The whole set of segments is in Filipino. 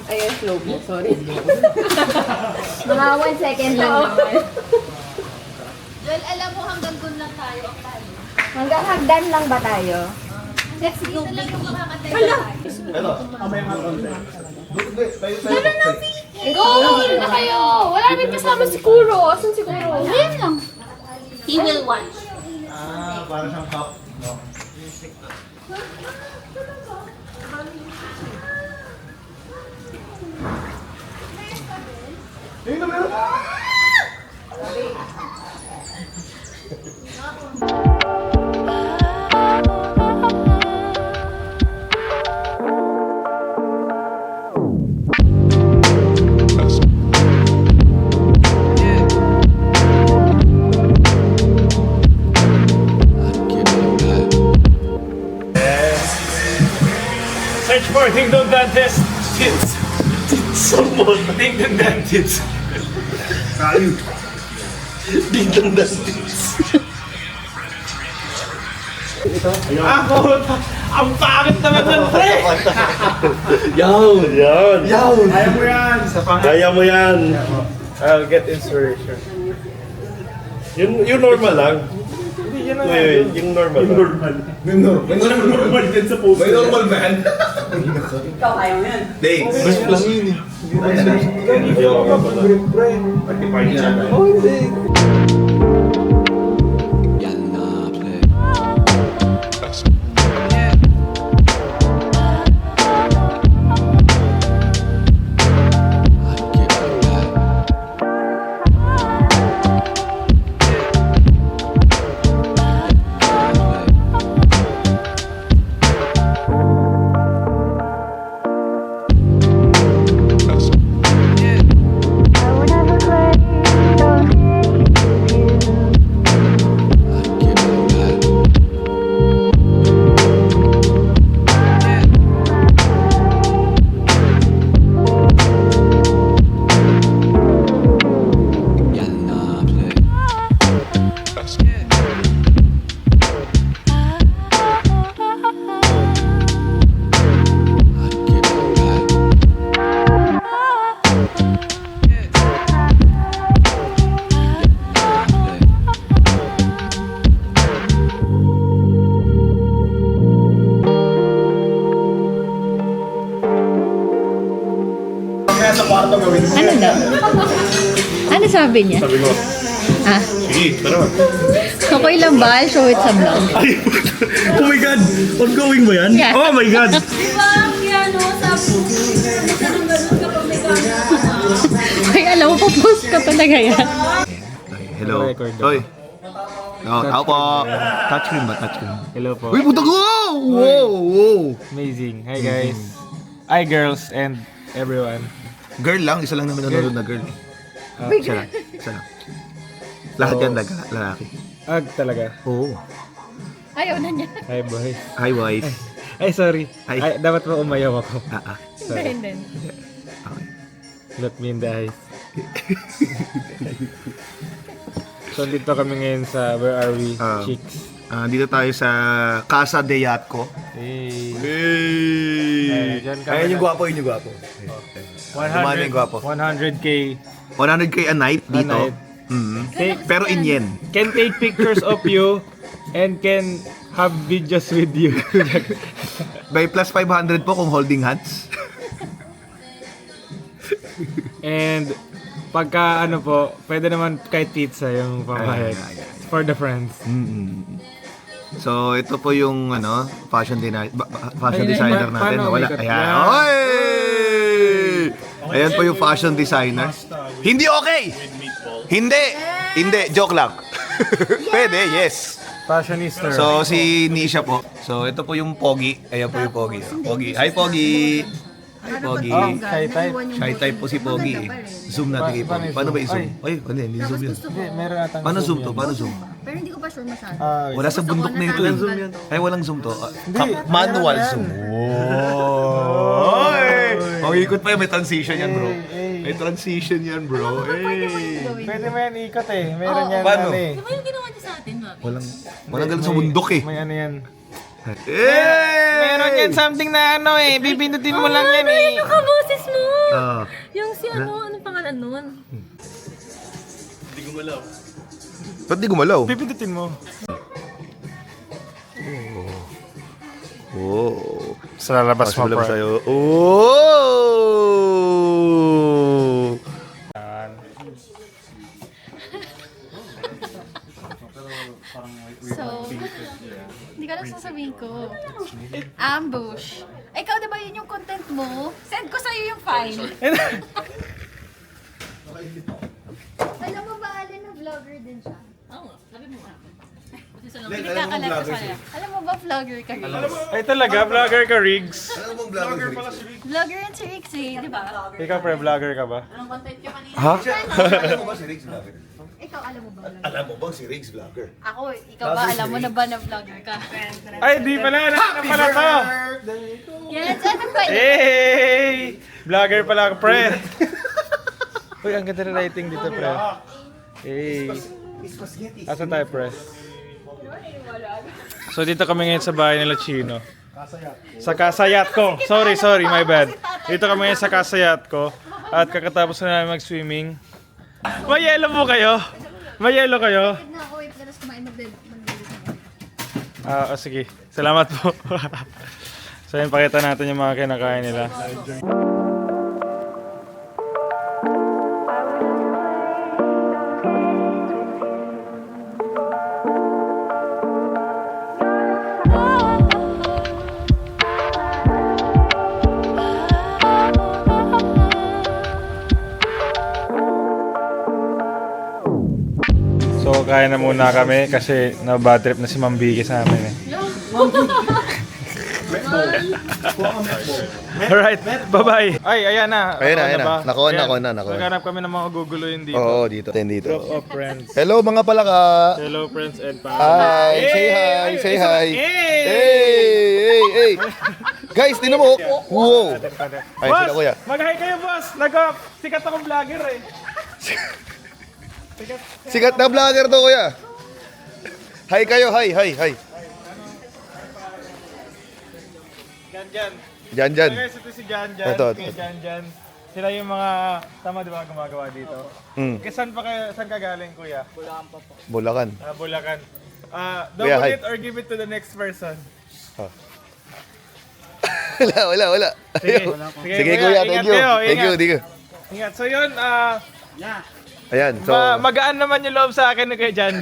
Ayan, slow mo. Sorry. Mga 1 second lang naman. Well, alam mo hanggang doon lang tayo. Hanggang hagdan lang ba tayo? Next go lang yung makakatay. Ito, amay nga konti. Go! Na kayo! Wala rin kasama si Kuro. Asan si Kuro? Ayan lang. He will watch. Para siyang cup. No. Ayun na meron! Search for Dingdong Dantes Tits. Someone. Dingdong Dantes. Kayo! Dingdong Dantes. Ako! Ang pangit naman ng pre! Yan! Yan! Kaya mo yan! Sa Kaya mo yan! I'll get inspiration. Yung normal lang. Hindi, yan ang Yung normal lang. May normal din sa post. May normal man. Ikaw, kaya mo yan. Thanks. Best lang yun eh. Hindi ako kapag Pre. Pag-define niya. Oh, hindi. Kaya sa kwarto gawin mo. Ano daw? Ano sabi niya? Sabi ko, Ah, sige, tara. okay lang ba? I'll show it sa vlog. Ay, oh my God! Ongoing ba yan? Yeah. Oh my God! Di ba ang piano sa ganun kapag may gano'n? Ay, alam mo, post ka talaga yan. Hello. Hoy. No, tao po. Touchscreen ba? Touchscreen. Hello po. Uy, puta ko! Wow! Amazing. Hi guys. Hi girls and everyone. Girl lang, isa lang naman nanonood na girl. Isa lang. Isa lang. Lahat yan lalaki. Talaga. Oo. Ayaw na niya. Hi boys. Hi, wife. Ay, sorry. Hi. Ay, dapat ba umayaw ako? Hindi, hindi. Okay. Look me in the eyes. So, dito kami ngayon sa Where Are We? Chicks. Dito tayo sa Casa de Yatco. Hey. Hey! Dyan kami Ayan yung na- gwapo, yun yung gwapo. Dumami yung gwapo. 100K 100K a night a dito. night. Pero in yen. Can take pictures of you and can have videos with you. By plus 500 po kung holding hands. And pagka ano po, pwede naman kahit pizza yung pamahit. Ayan. For the friends. So, ito po yung fashion Ay, designer paano natin. Wala. umikot? Ayan. Yan. Oy! Ayan po yung fashion designer. Hindi okay! Hindi! Hindi, joke lang. Pwede, yes. Fashionista. So, si Nisha po. So, ito po yung Pogi. Ayan po yung Pogi. Pogi. Hi, Pogi! Hi, Pogi. Oh, shy type. Shy type po si Pogi eh. Zoom natin kay Pogi. Paano ba i-zoom? Ay, hindi zoom yun. Hindi, meron atang Paano zoom to? yan. Paano zoom? Pero hindi ko pa sure masyado. Wala sa bundok na ito. Walang zoom yan. Ay, walang zoom to. Hindi. Manual Meron yan. zoom. Oy! Oh, ikot pa yan. May transition yan, bro. May transition yan, bro. Pwede mo yan ikot eh. Meron yan Paano? ano eh. Di ba yung ginawa niya sa atin, Mami? Walang ganun sa bundok eh. May ano yan. Meron yan something na ano eh. Bibindutin mo lang yan eh. Yung kaboses mo! Ah. Yung si ano pangalan nun? Ba't di gumalaw? Bibindutin mo. Oh. Sa lalabas mo, Sabi bro. sa'yo. Oh! So, hindi ka lang sasabihin ko. Ambush. Ikaw, di ba yun yung content mo? Send ko sa'yo yung file. Alam mo ba, Alin, na vlogger din siya? Oo nga, sabi mo nga. Hindi kakalat ko sa'yo. Alam mo ba, vlogger ka rin? Ay talaga, vlogger ka, Riggs. Ano bang vlogger pala si Vlogger yan si Rixie, di ba? Ikaw, pre, vlogger ka ba? Ha? Alam mo ba si Riggs vlogger? Ikaw, alam mo ba vlogger? Alam mo bang si Riggs vlogger? Ako, ikaw ba, alam mo na ba na vlogger ka? Ay, di pala. Ano pala to? Yes, ano ba yun? Hey! Vlogger pala ako, pre. Uy, ang ganda na lighting dito, pre. Hey. Asan tayo, pre? So, dito kami ngayon sa bahay nila Chino. Sa kasayat ko. Sorry, my bad. Dito kami ngayon sa kasayat ko. At kakatapos na namin mag-swimming. May yelo po kayo? May yelo kayo? Na ako, wait, ganas kumain Sige. Salamat po. So, yun, pakita natin yung mga kinakain nila. So, kain na muna kami kasi na-bad trip na si Ma'am Vicky sa amin eh. Alright, bye-bye. Ay, ayan na. Ayan na. ba? Nakuha na, Ayan. nakuha na, nakuha na. Naghanap kami ng mga guguloyin dito. Oo, dito. Dito. Group of friends. Hello mga palaka! Hello, friends and family. Hi! Say hi! Say hi! Hey! Guys, tinan mo! Wow! Ay, Boss, sila kuya. mag-hi kayo, boss. Sikat akong vlogger eh. Sikat na vlogger to kuya. Hi kayo, hi. Jan. Jan. Guys, ito si Jan. Ito. Jan. Sila yung mga tama di ba gumagawa dito. Saan ka galing, kuya? Bulacan. Bulacan. Kuya, Double hi. it or give it to the next person. Wala. Sige kuya, thank ingat you. kayo, Thank you. Ingat. So yun, Ayan, so... magaan naman yung loob sa akin ni kay Jan.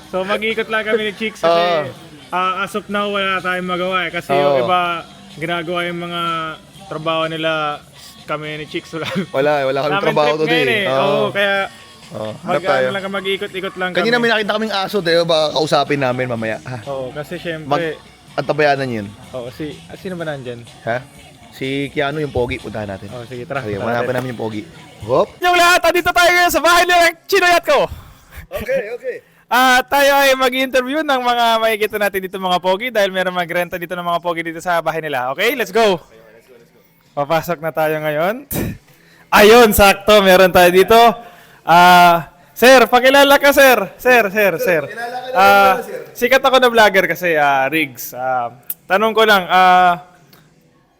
So mag-iikot lang kami ni Chicks kasi as of now wala tayong magawa eh. Kasi yung iba ginagawa yung mga trabaho nila, kami ni Chicks Wala kami Namin trabaho trip today. ngayon eh. Oo, kaya Hanap tayo. mag-iikot-ikot lang Kanina kami. may nakita kaming aso, tayo baka kausapin namin mamaya. Oo, kasi syempre, Antabayanan yun. sino ba nandyan? Ha? Si Keanu yung pogi, puntahan natin. Oh, sige, tara. Sige, manapan namin yung pogi. Hop! Yung lahat, dito tayo ngayon sa bahay nila Chinoyat ko. Okay. Tayo ay mag-interview ng mga makikita natin dito mga pogi dahil meron magrenta dito ng mga pogi dito sa bahay nila. Okay, let's go. Papasok na tayo ngayon. Ayun, sakto, meron tayo dito. Sir, pakilala ka, sir. Sir. Sikat ako na vlogger kasi, Riggs. Tanong ko lang,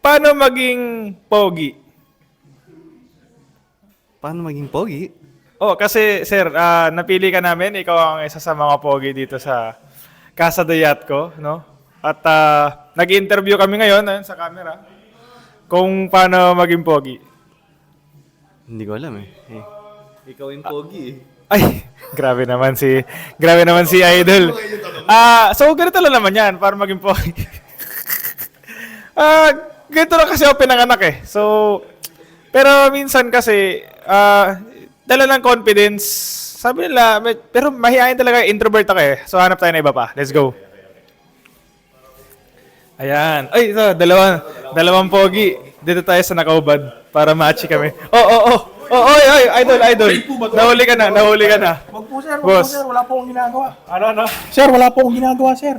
paano maging pogi? Paano maging pogi? Oh, kasi sir, napili ka namin. Ikaw ang isa sa mga pogi dito sa Casa de Yacht ko, no? At nag-interview kami ngayon ayun, sa camera kung paano maging pogi. Hindi ko alam eh. Ikaw yung pogi eh. Ay, grabe naman si Idol. So ganito lang naman 'yan para maging pogi. Ganito lang kasi ako pinanganak eh. So, pero minsan kasi, dala ng confidence, sabi nila, pero mahihayin talaga, introvert ako eh. So, hanap tayo na iba pa. Let's go. Ayan. Ay, ito, dalawang pogi. Dito tayo sa nakaubad para matchy kami. Idol. Nahuli ka na. Wag po sir, wala po akong ginagawa. Ano? Sir, wala po akong ginagawa, sir.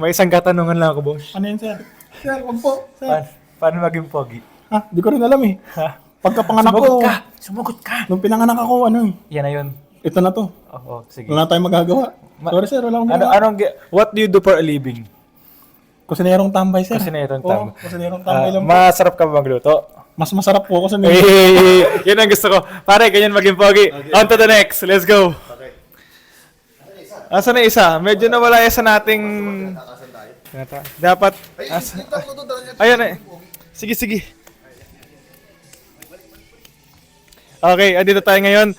May isang katanungan lang ako, boss. Ano yun, sir? Sir, wag po, sir. Paano maging pogi? Ha? Di ko rin alam eh. Ha? Pagkapanganak ko, Sumagot ka! nung pinanganak ako, ano eh. Yan na yun. Ito na to. Oo, sige. Wala na tayong magagawa. Sorry sir, wala akong ginagawa. What do you do for a living? Kusinerong tambay sir. Kusinerong Oo, tambay. kusinerong tambay lang po. Masarap ka ba magluto? Mas masarap po ako sa Yun ang gusto ko. Pare, ganyan maging pogi. On to the next. Let's go. Asa na isa? Medyo nawala yan sa nating... Dapat... Ayun eh. Sige, sige. Okay, andito tayo ngayon.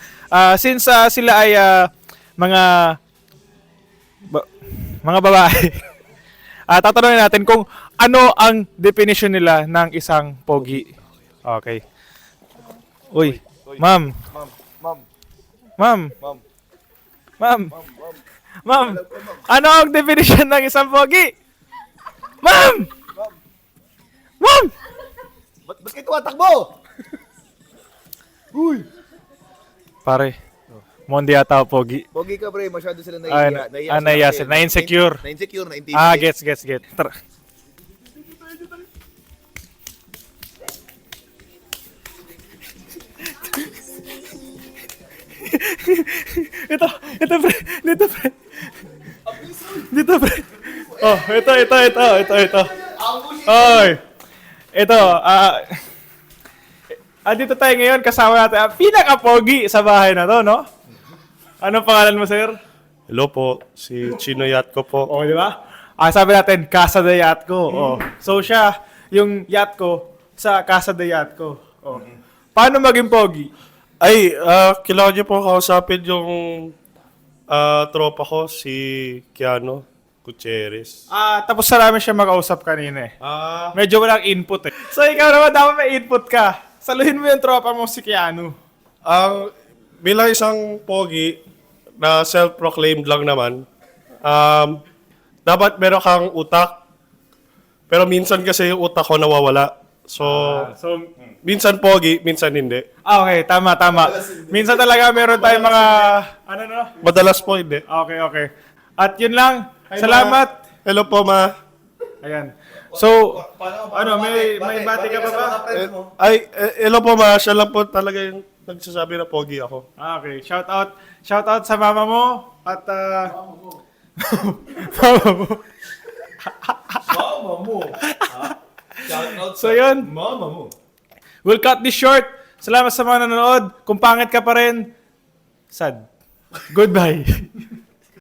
Since sila ay mga babae, tatanungin natin kung ano ang definition nila ng isang pogi. Okay. Uy, ma'am. Ma'am. Ano ang definition ng isang pogi? Ma'am! Ma'am! Ba't kayo tumatakbo? Pare, Mondi ata ako pogi. Pogi ka, pre. Masyado sila Nahiya sila. Na-insecure. Na-insecure, na-intimidate. Gets. Tara. ito pre. Dito pre. Oh, ito. Oy. Ito, dito tayo ngayon kasama natin ang pinaka-pogi sa bahay na to, no? Anong pangalan mo, sir? Hello po, si Chino Yatko po. Oh, di ba? Sabi natin, Casa de Yatko. Oh. So siya, yung Yatko sa Casa de Yatko. Oh. Paano maging pogi? Ay, kailangan niyo po kausapin yung tropa ko, si Keanu Gutierrez. Tapos sa namin siya makausap kanina eh. Ah, Medyo walang input eh. So ikaw naman dapat may input ka. Saluhin mo yung tropa mo si Keanu. ang bilang isang pogi na self-proclaimed lang naman, dapat meron kang utak. Pero minsan kasi yung utak ko nawawala. So, minsan pogi, minsan hindi. Okay, tama. Minsan talaga meron tayong mga, Madalas po hindi. Okay. At yun lang. Salamat. Hello po, ma. Ayan. So, may bati ka pa ba? Hello po, ma. Siya lang po talaga yung nagsasabi na pogi ako. Okay, shout out sa mama mo at mama mo. So yun. Mama mo. We'll cut this short. Salamat sa mga nanonood. Kung pangit ka pa rin, sad. Goodbye.